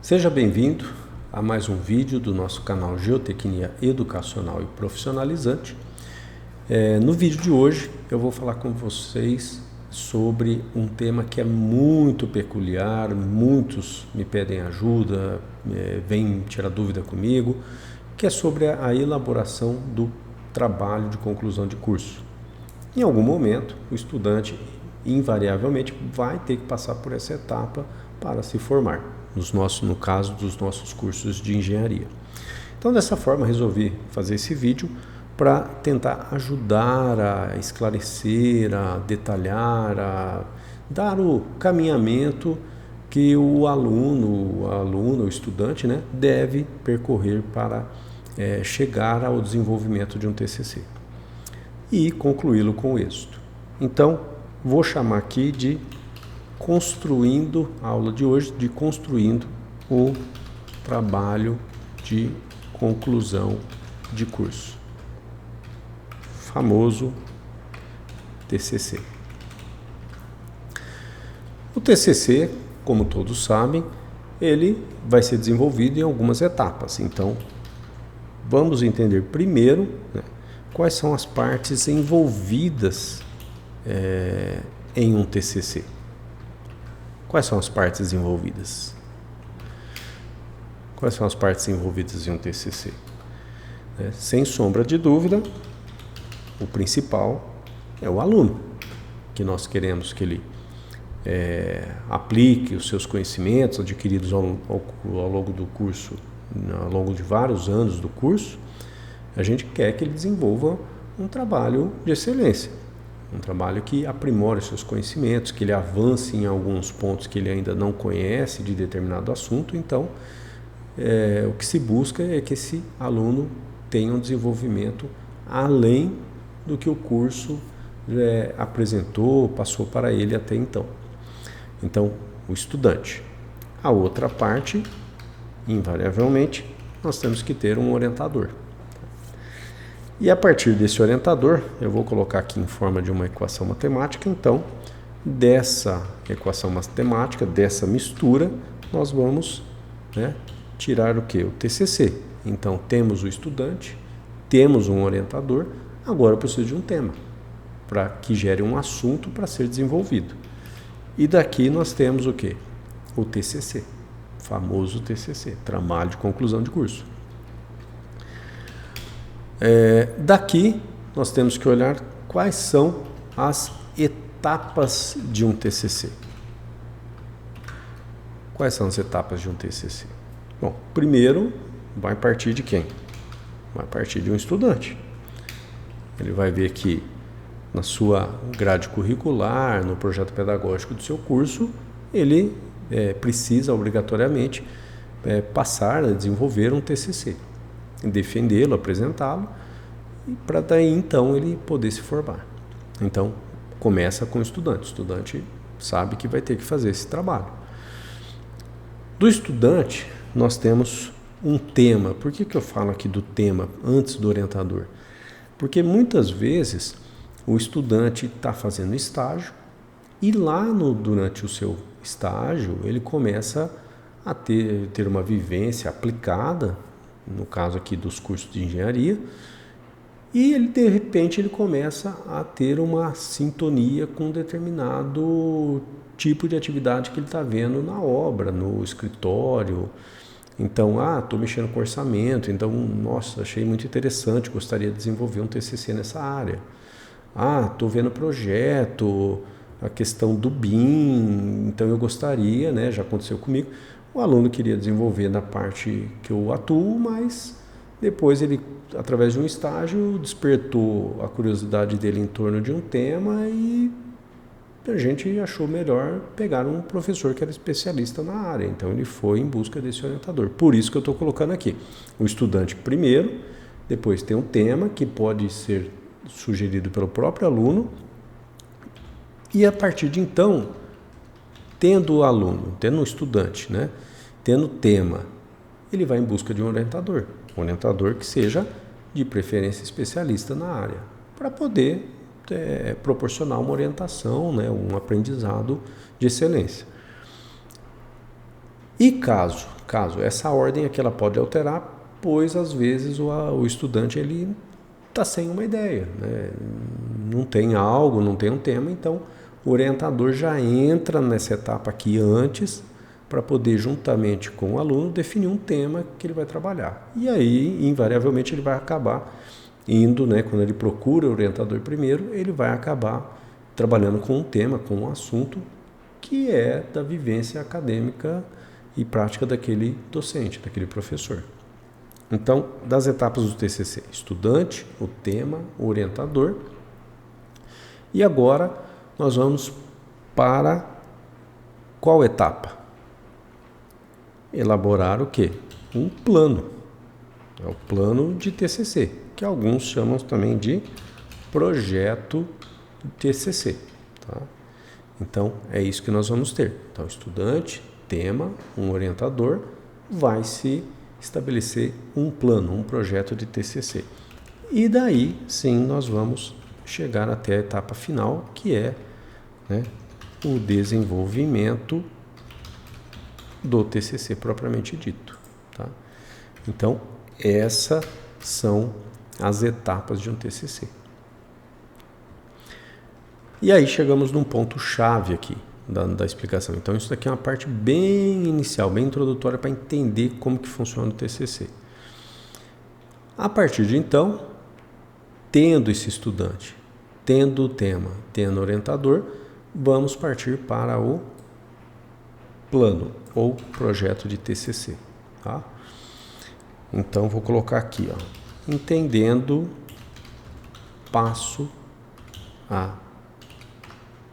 Seja bem-vindo a mais um vídeo do nosso canal Geotecnia Educacional e Profissionalizante. No vídeo de hoje eu vou falar com vocês sobre um tema que é muito peculiar, muitos me pedem ajuda, vêm tirar dúvida comigo, que é sobre a elaboração do trabalho de conclusão de curso. Em algum momento, o estudante invariavelmente vai ter que passar por essa etapa para se formar, no caso dos nossos cursos de engenharia. Então, dessa forma, resolvi fazer esse vídeo para tentar ajudar a esclarecer, a detalhar, a dar o caminhamento que o aluno, o estudante, deve percorrer para chegar ao desenvolvimento de um TCC e concluí-lo com êxito. Então, vou chamar aqui de construindo, a aula de hoje, de construindo o trabalho de conclusão de curso, famoso TCC. O TCC, como todos sabem, ele vai ser desenvolvido em algumas etapas. Então, vamos entender primeiro quais são as partes envolvidas em um TCC. Quais são as partes envolvidas? Quais são as partes envolvidas em um TCC? Sem sombra de dúvida, o principal é o aluno, que nós queremos que ele aplique os seus conhecimentos adquiridos ao longo do curso, ao longo de vários anos do curso. A gente quer que ele desenvolva um trabalho de excelência, um trabalho que aprimore seus conhecimentos, que ele avance em alguns pontos que ele ainda não conhece de determinado assunto. Então, o que se busca é que esse aluno tenha um desenvolvimento além do que o curso apresentou, passou para ele até então. Então, o estudante. A outra parte, invariavelmente, nós temos que ter um orientador. E a partir desse orientador, eu vou colocar aqui em forma de uma equação matemática. Então, dessa equação matemática, dessa mistura, nós vamos tirar o que? O TCC. Então, temos o estudante, temos um orientador, agora eu preciso de um tema, para que gere um assunto para ser desenvolvido. E daqui nós temos o que? O TCC, famoso TCC, trabalho de conclusão de curso. Daqui nós temos que olhar quais são as etapas de um TCC. Quais são as etapas de um TCC? Bom, primeiro vai partir de quem? Vai partir de um estudante. Ele vai ver que na sua grade curricular, no projeto pedagógico do seu curso, ele precisa obrigatoriamente passar a desenvolver um TCC, defendê-lo, apresentá-lo, e para daí então ele poder se formar. Então começa com o estudante sabe que vai ter que fazer esse trabalho. Do estudante nós temos um tema. Por que eu falo aqui do tema antes do orientador? Porque muitas vezes o estudante está fazendo estágio e lá durante o seu estágio ele começa a ter uma vivência aplicada, no caso aqui dos cursos de engenharia, e ele de repente ele começa a ter uma sintonia com um determinado tipo de atividade que ele está vendo na obra, no escritório. Então, estou mexendo com orçamento, então, nossa, achei muito interessante, gostaria de desenvolver um TCC nessa área. Estou vendo projeto, a questão do BIM, então eu gostaria, já aconteceu comigo. O aluno queria desenvolver na parte que eu atuo, mas depois ele, através de um estágio, despertou a curiosidade dele em torno de um tema e a gente achou melhor pegar um professor que era especialista na área. Então ele foi em busca desse orientador. Por isso que eu estou colocando aqui o estudante primeiro, depois tem um tema que pode ser sugerido pelo próprio aluno, e a partir de então, tendo o aluno, tendo o estudante, tendo o tema, ele vai em busca de um orientador que seja de preferência especialista na área, para poder proporcionar uma orientação, um aprendizado de excelência. E caso caso. Essa ordem aqui ela pode alterar, pois às vezes o estudante ele está sem uma ideia, né? Não tem algo, não tem um tema, então o orientador já entra nessa etapa aqui antes para poder, juntamente com o aluno, definir um tema que ele vai trabalhar. E aí, invariavelmente, ele vai acabar indo, né, quando ele procura o orientador primeiro, ele vai acabar trabalhando com um tema, com um assunto que é da vivência acadêmica e prática daquele docente, daquele professor. Então, das etapas do TCC, estudante, o tema, o orientador. E agora nós vamos para qual etapa? Elaborar o quê? Um plano. É o plano de TCC, que alguns chamam também de projeto de TCC. Tá? Então, é isso que nós vamos ter. Então, estudante, tema, um orientador, vai se estabelecer um plano, um projeto de TCC. E daí, sim, nós vamos chegar até a etapa final, que é, né, o desenvolvimento do TCC propriamente dito. Tá? Então, essas são as etapas de um TCC. E aí chegamos num ponto chave aqui da explicação. Então, isso daqui é uma parte bem inicial, bem introdutória para entender como que funciona o TCC. A partir de então, tendo esse estudante, tendo o tema, tendo o orientador, vamos partir para o plano ou projeto de TCC. Tá? Então, vou colocar aqui, ó, entendendo passo a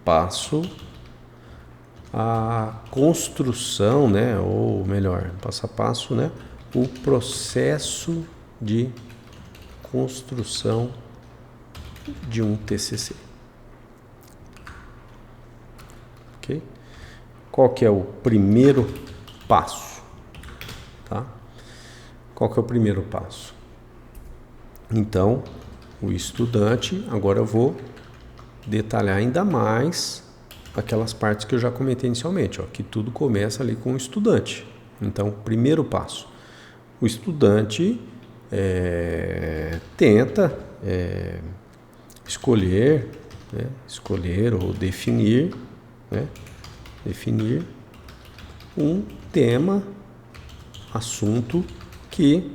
passo a construção, né, ou melhor, passo a passo, né, o processo de construção de um TCC. Ok? Qual que é o primeiro passo? Tá? Qual que é o primeiro passo? Então, o estudante, agora eu vou detalhar ainda mais aquelas partes que eu já comentei inicialmente, ó, que tudo começa ali com o estudante. Então, primeiro passo, o estudante tenta escolher ou definir, né, definir um tema, assunto que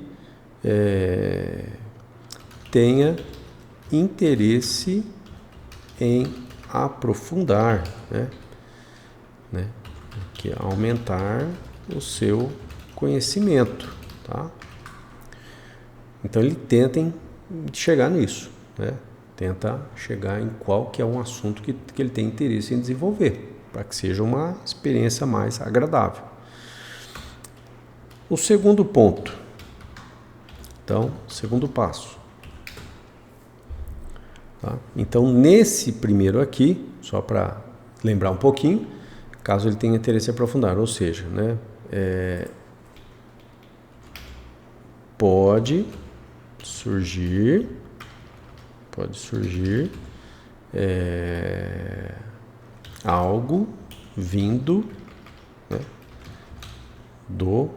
tenha interesse em aprofundar, né, que é aumentar o seu conhecimento, tá? Então ele tenta chegar nisso, né? Tenta chegar em qual que é um assunto que ele tem interesse em desenvolver, para que seja uma experiência mais agradável. O segundo ponto, então, segundo passo. Tá? Então, nesse primeiro aqui, só para lembrar um pouquinho, caso ele tenha interesse em aprofundar, ou seja, né, pode surgir algo vindo, né, do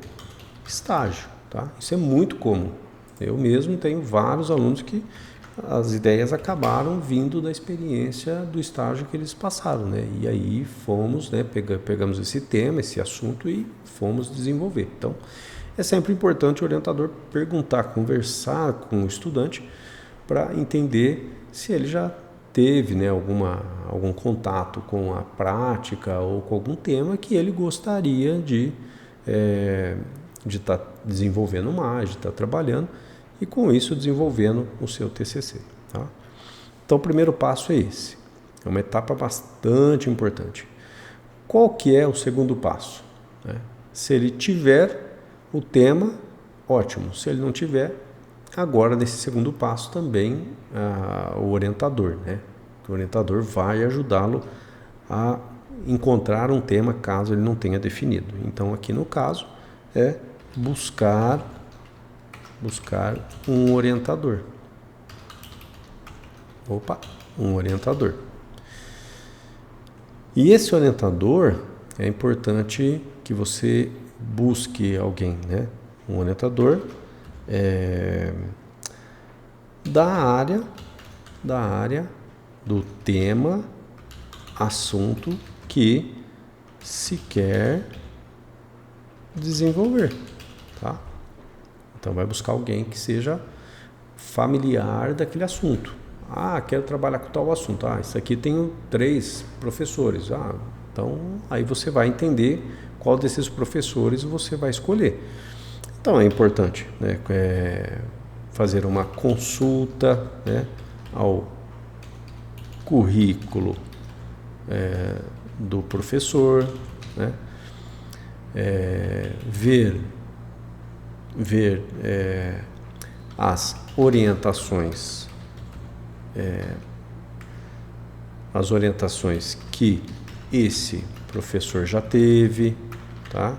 estágio, tá? Isso é muito comum. Eu mesmo tenho vários alunos que as ideias acabaram vindo da experiência do estágio que eles passaram, né? E aí fomos, né, pegamos esse tema, esse assunto e fomos desenvolver. Então, é sempre importante o orientador perguntar, conversar com o estudante para entender se ele já teve, né, algum contato com a prática ou com algum tema que ele gostaria de estar desenvolvendo mais, de estar trabalhando e com isso desenvolvendo o seu TCC. Tá? Então o primeiro passo é esse, é uma etapa bastante importante. Qual que é o segundo passo? Se ele tiver o tema, ótimo. Se ele não tiver, agora nesse segundo passo também o orientador, né? O orientador vai ajudá-lo a encontrar um tema caso ele não tenha definido. Então aqui no caso é buscar um orientador. Um orientador. E esse orientador é importante que você busque alguém, né? Um orientador da área do tema, assunto que se quer desenvolver, tá? Então vai buscar alguém que seja familiar daquele assunto. Quero trabalhar com tal assunto. Isso aqui tenho 3 professores. Então aí você vai entender qual desses professores você vai escolher. Então é importante, né, fazer uma consulta, né, ao currículo do professor, né, ver as orientações que esse professor já teve, tá?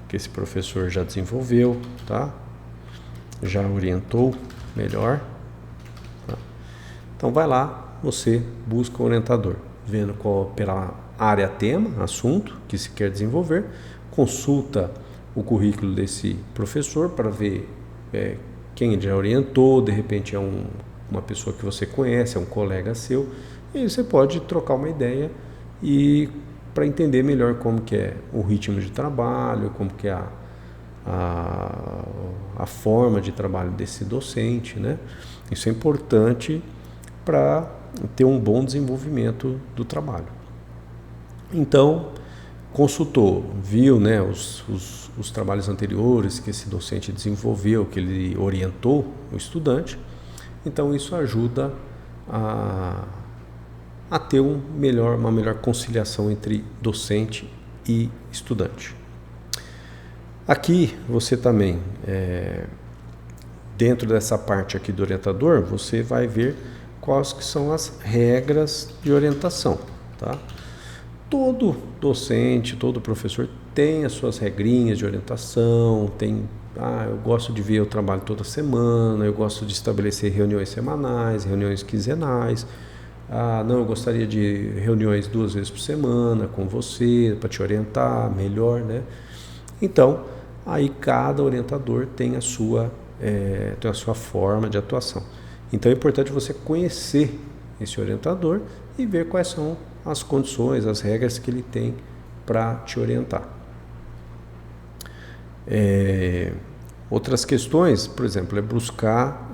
Que esse professor já desenvolveu, tá? Já orientou melhor, tá? Então vai lá, você busca o orientador, vendo qual pela área tema, assunto que se quer desenvolver, consulta o currículo desse professor para ver quem ele já orientou, de repente é uma pessoa que você conhece, é um colega seu, e aí você pode trocar uma ideia e para entender melhor como que é o ritmo de trabalho, como que é a forma de trabalho desse docente, né? Isso é importante para ter um bom desenvolvimento do trabalho. Então, consultou, viu, né, os trabalhos anteriores que esse docente desenvolveu, que ele orientou o estudante, então isso ajuda a ter uma melhor conciliação entre docente e estudante. Aqui você também, dentro dessa parte aqui do orientador, você vai ver quais que são as regras de orientação, tá? Todo docente, todo professor tem as suas regrinhas de orientação, eu gosto de ver o trabalho toda semana, eu gosto de estabelecer reuniões semanais, reuniões quinzenais, eu gostaria de reuniões 2 vezes por semana com você, para te orientar melhor, né? Então, aí cada orientador tem a sua forma de atuação. Então é importante você conhecer esse orientador e ver quais são as condições, as regras que ele tem para te orientar. Outras questões, por exemplo, é buscar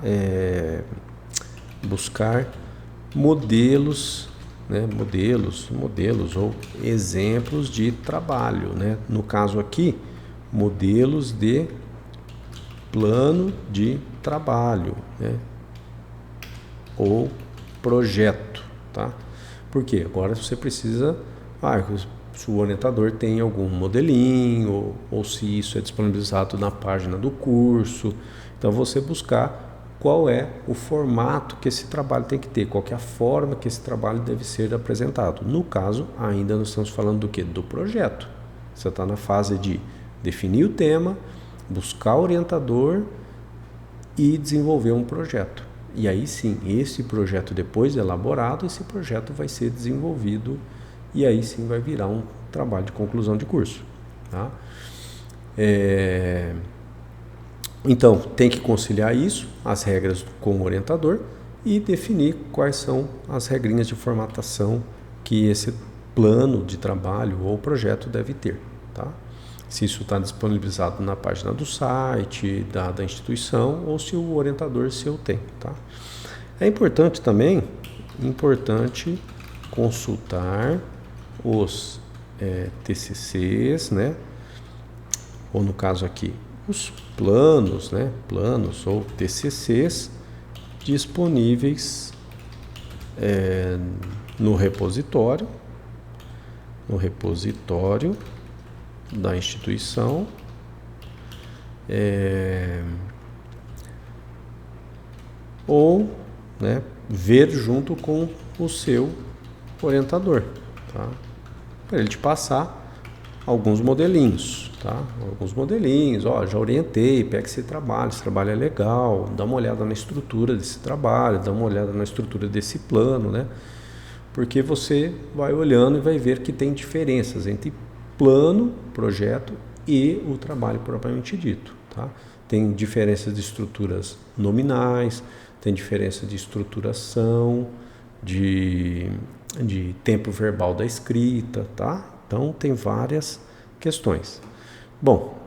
modelos, né, modelos ou exemplos de trabalho, né? No caso aqui, modelos de plano de trabalho, né? Ou projeto, tá? Porque agora você precisa, se o orientador tem algum modelinho, ou se isso é disponibilizado na página do curso, então você buscar qual é o formato que esse trabalho tem que ter, qual que é a forma que esse trabalho deve ser apresentado. No caso, ainda nós estamos falando do quê? Do projeto. Você está na fase de definir o tema, buscar o orientador e desenvolver um projeto. E aí sim, esse projeto depois elaborado, esse projeto vai ser desenvolvido e aí sim vai virar um trabalho de conclusão de curso, tá? Então, tem que conciliar isso, as regras com o orientador e definir quais são as regrinhas de formatação que esse plano de trabalho ou projeto deve ter, tá? Se isso está disponibilizado na página do site, da instituição, ou se o orientador seu tem, tá? É importante também, consultar os TCCs, né? Ou no caso aqui, os planos, né? Planos ou TCCs disponíveis no repositório da instituição, ou, né, ver junto com o seu orientador, tá? Para ele te passar alguns modelinhos, tá? Alguns modelinhos, já orientei, pega esse trabalho é legal, dá uma olhada na estrutura desse trabalho, dá uma olhada na estrutura desse plano, né? Porque você vai olhando e vai ver que tem diferenças entre plano, projeto e o trabalho propriamente dito, tá? Tem diferenças de estruturas nominais, tem diferença de estruturação, de tempo verbal da escrita, tá? Então tem várias questões. Bom,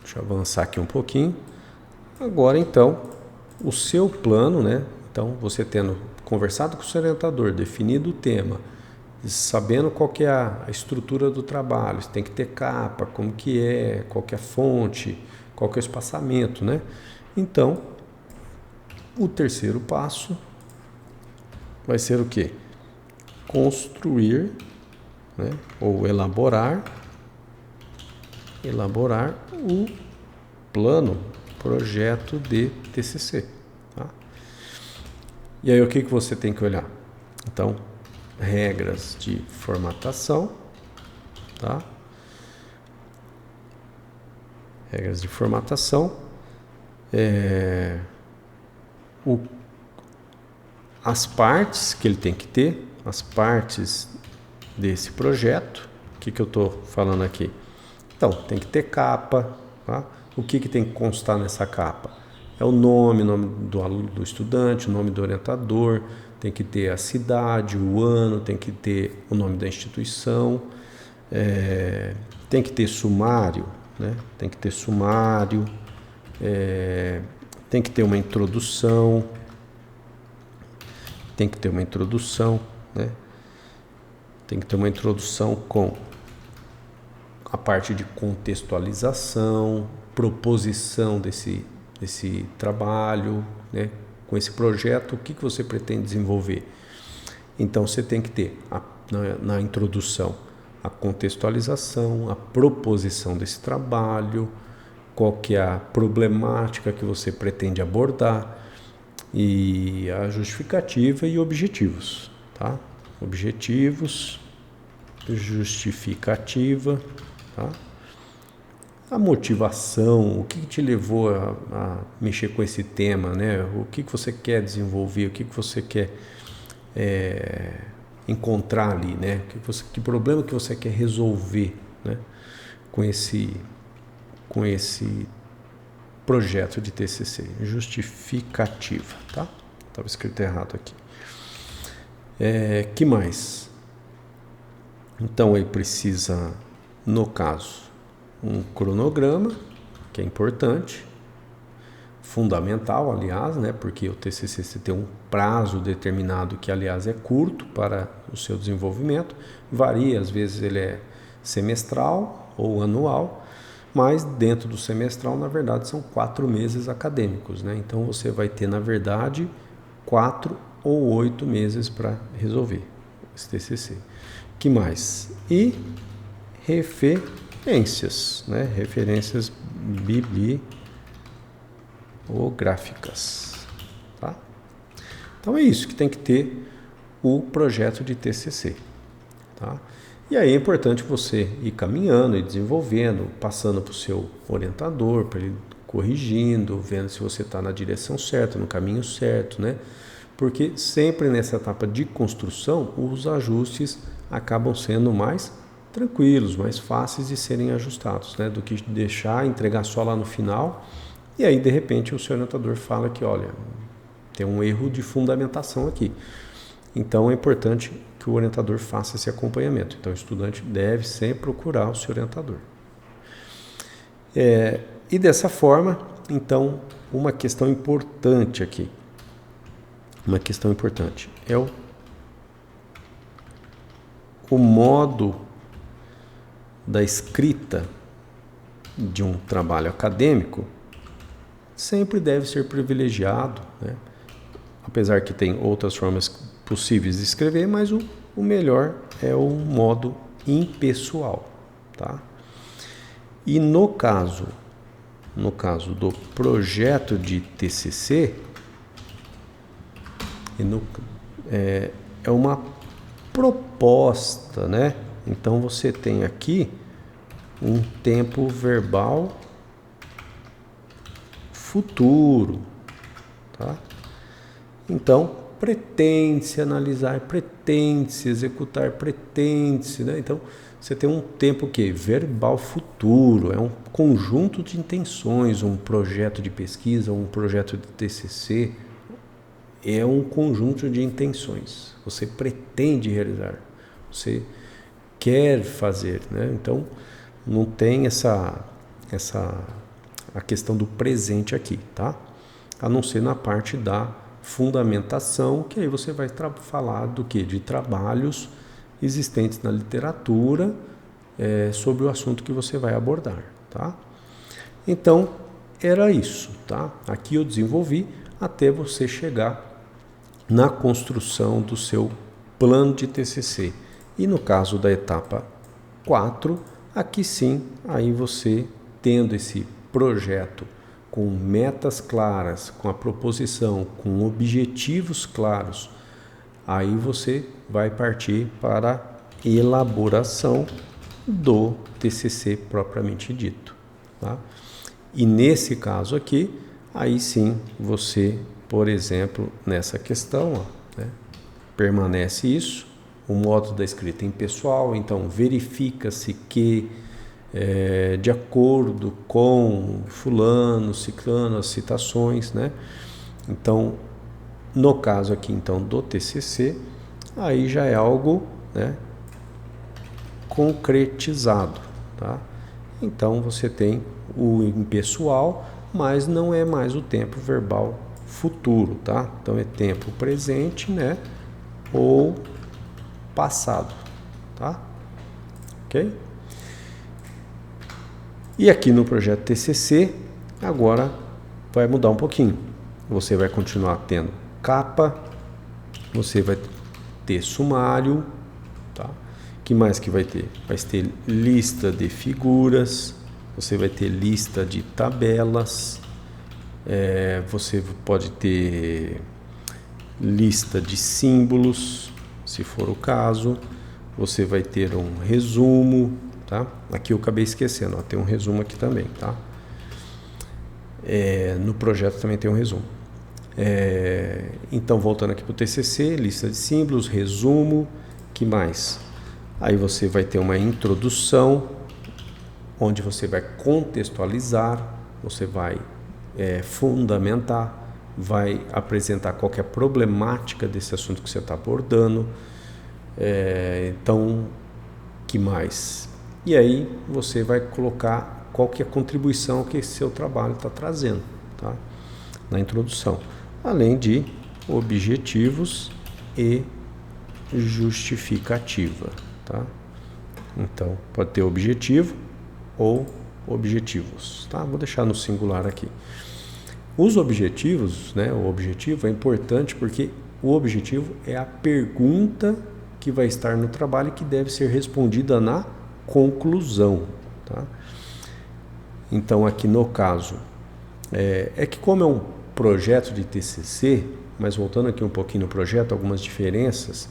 deixa eu avançar aqui um pouquinho. Agora então, o seu plano, né? Então você tendo conversado com o seu orientador, definido o tema, sabendo qual que é a estrutura do trabalho, se tem que ter capa, como que é, qual que é a fonte, qual que é o espaçamento, né? Então, o terceiro passo vai ser o quê? Construir, né? Ou elaborar o plano, projeto de TCC, tá? E aí o que você tem que olhar? Então, regras de formatação, tá? Regras de formatação, as partes que ele tem que ter, as partes desse projeto. O que eu estou falando aqui? Então, tem que ter capa, tá? O que tem que constar nessa capa? É o nome do aluno, do estudante, o nome do orientador, tem que ter a cidade, o ano, tem que ter o nome da instituição, tem que ter sumário, né? Tem que ter sumário, tem que ter uma introdução, né? Tem que ter uma introdução com a parte de contextualização, proposição desse trabalho, né? Com esse projeto, o que você pretende desenvolver? Então você tem que ter na introdução a contextualização, a proposição desse trabalho, qual que é a problemática que você pretende abordar e a justificativa e objetivos, tá? Objetivos, justificativa, tá? A motivação, o que te levou a mexer com esse tema, né? O que você quer desenvolver, o que você quer encontrar ali, né? Que problema que você quer resolver, né? Com esse projeto de TCC, justificativa, tá? Estava escrito errado aqui. Que mais? Então ele precisa, no caso, um cronograma, que é importante, fundamental, aliás, né? Porque o TCC você tem um prazo determinado que, aliás, é curto para o seu desenvolvimento, varia, às vezes ele é semestral ou anual, mas dentro do semestral, na verdade, são 4 meses acadêmicos, né? Então você vai ter, na verdade, 4 ou 8 meses para resolver esse TCC. Que mais? E referências, né? Referências bibliográficas, tá? Então é isso que tem que ter o projeto de TCC, tá? E aí é importante você ir caminhando e desenvolvendo, passando para o seu orientador, para ele corrigindo, vendo se você está na direção certa, no caminho certo, né? Porque sempre nessa etapa de construção, os ajustes acabam sendo mais tranquilos, mais fáceis de serem ajustados, né? Do que entregar só lá no final, e aí de repente o seu orientador fala que, olha, tem um erro de fundamentação aqui. Então é importante que o orientador faça esse acompanhamento. Então o estudante deve sempre procurar o seu orientador. E dessa forma, então, uma questão importante aqui. Uma questão importante é o modo da escrita de um trabalho acadêmico sempre deve ser privilegiado, né? Apesar que tem outras formas possíveis de escrever, mas o melhor é o modo impessoal, tá? E no caso do projeto de TCC, é uma proposta, né? Então você tem aqui um tempo verbal futuro, tá? Então pretende-se analisar, pretende-se executar, pretende-se, né? Então, você tem um tempo que verbal futuro, é um conjunto de intenções, um projeto de pesquisa, um projeto de TCC, é um conjunto de intenções. Você pretende realizar, você quer fazer, né? Então, não tem a questão do presente aqui, tá? A não ser na parte da fundamentação, que aí você vai falar do que? De trabalhos existentes na literatura sobre o assunto que você vai abordar, tá? Então, era isso, tá? Aqui eu desenvolvi até você chegar na construção do seu plano de TCC. E no caso da etapa 4, aqui sim, aí você tendo esse projeto com metas claras, com a proposição, com objetivos claros, aí você vai partir para a elaboração do TCC propriamente dito, tá? E nesse caso aqui, aí sim você, por exemplo, nessa questão, ó, né, permanece isso, o modo da escrita impessoal, então verifica-se que de acordo com fulano, ciclano, as citações, né? Então, no caso aqui então do TCC, aí já é algo, né, concretizado, tá? Então você tem o impessoal, mas não é mais o tempo verbal futuro, tá? Então é tempo presente, né, ou passado, tá? Ok? E aqui no projeto TCC, agora vai mudar um pouquinho. Você vai continuar tendo capa, você vai ter sumário, tá? Que mais que vai ter? Vai ter lista de figuras, você vai ter lista de tabelas, você pode ter lista de símbolos, se for o caso, você vai ter um resumo, tá? Aqui eu acabei esquecendo, ó, tem um resumo aqui também, tá? No projeto também tem um resumo. Então, voltando aqui para o TCC, lista de símbolos, resumo, que mais? Aí você vai ter uma introdução, onde você vai contextualizar, você vai fundamentar, vai apresentar qual que é a problemática desse assunto que você está abordando. Então, que mais? E aí você vai colocar qual que é a contribuição que esse seu trabalho está trazendo, tá? Na introdução, além de objetivos e justificativa, tá? Então, pode ter objetivo ou objetivos, tá? Vou deixar no singular aqui. Os objetivos, né? O objetivo é importante porque o objetivo é a pergunta que vai estar no trabalho e que deve ser respondida na conclusão, tá? Então, aqui no caso, que como é um projeto de TCC, mas voltando aqui um pouquinho no projeto, algumas diferenças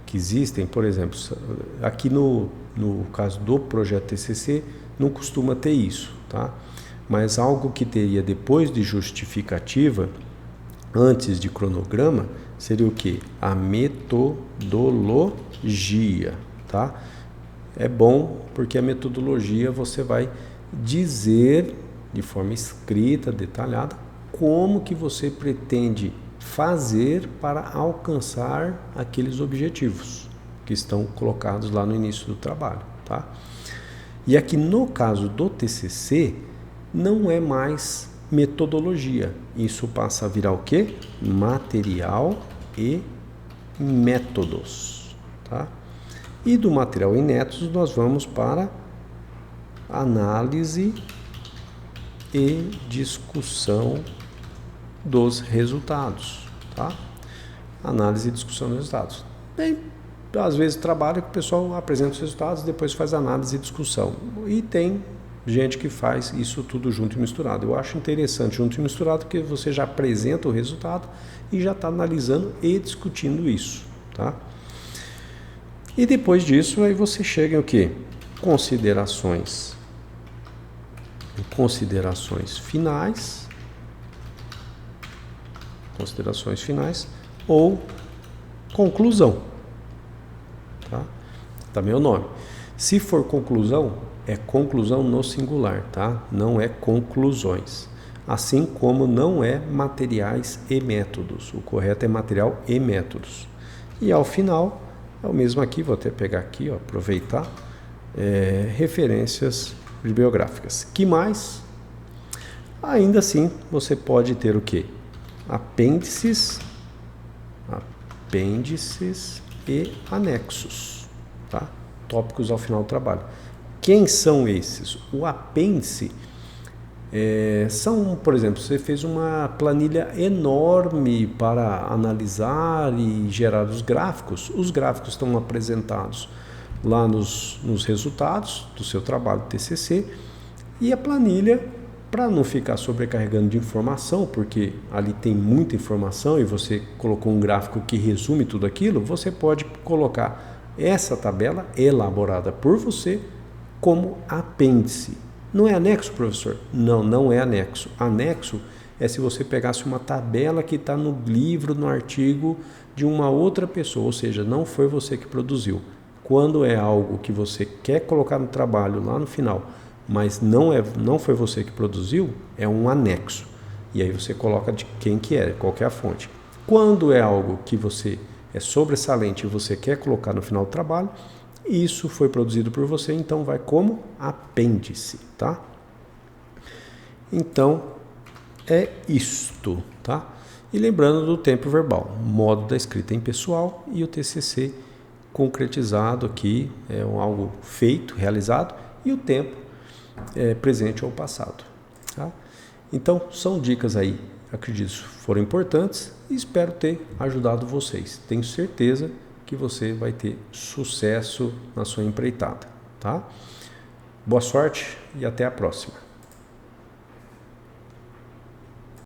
que existem, por exemplo, aqui no caso do projeto TCC, não costuma ter isso, tá? Mas algo que teria depois de justificativa, antes de cronograma, seria o quê? A metodologia, tá? É bom porque a metodologia você vai dizer de forma escrita, detalhada, como que você pretende fazer para alcançar aqueles objetivos que estão colocados lá no início do trabalho, tá? E aqui no caso do TCC, não é mais metodologia. Isso passa a virar o quê? Material e métodos, tá? E do material e métodos nós vamos para análise e discussão dos resultados, tá? Análise e discussão dos resultados. Bem, às vezes trabalha que o pessoal apresenta os resultados e depois faz análise e discussão. E tem gente que faz isso tudo junto e misturado. Eu acho interessante junto e misturado porque você já apresenta o resultado e já está analisando e discutindo isso, tá? E depois disso, aí você chega em o quê? Considerações finais. Considerações finais, ou conclusão. Tá? Também é o nome. Se for conclusão, é conclusão no singular, tá? Não é conclusões. Assim como não é materiais e métodos. O correto é material e métodos. E ao final, é o mesmo aqui, vou até pegar aqui, ó, aproveitar, referências bibliográficas. Que mais? Ainda assim, você pode ter o quê? Apêndices e anexos, tá? Tópicos ao final do trabalho. Quem são esses? O apêndice são, por exemplo, você fez uma planilha enorme para analisar e gerar os gráficos. Os gráficos estão apresentados lá nos resultados do seu trabalho TCC, e a planilha, para não ficar sobrecarregando de informação, porque ali tem muita informação e você colocou um gráfico que resume tudo aquilo, você pode colocar essa tabela elaborada por você como apêndice. Não é anexo, professor? Não, não é anexo. Anexo é se você pegasse uma tabela que está no livro, no artigo de uma outra pessoa, ou seja, não foi você que produziu. Quando é algo que você quer colocar no trabalho lá no final, mas não foi você que produziu, é um anexo. E aí você coloca de quem que é, qual que é a fonte. Quando é algo que você é sobressalente e você quer colocar no final do trabalho, isso foi produzido por você, então vai como apêndice, tá? Então, é isto, tá? E lembrando do tempo verbal, modo da escrita impessoal e o TCC concretizado aqui, é algo feito, realizado, e o tempo presente ou passado, tá? Então, são dicas aí, acredito, foram importantes e espero ter ajudado vocês. Tenho certeza que você vai ter sucesso na sua empreitada, tá? Boa sorte e até a próxima.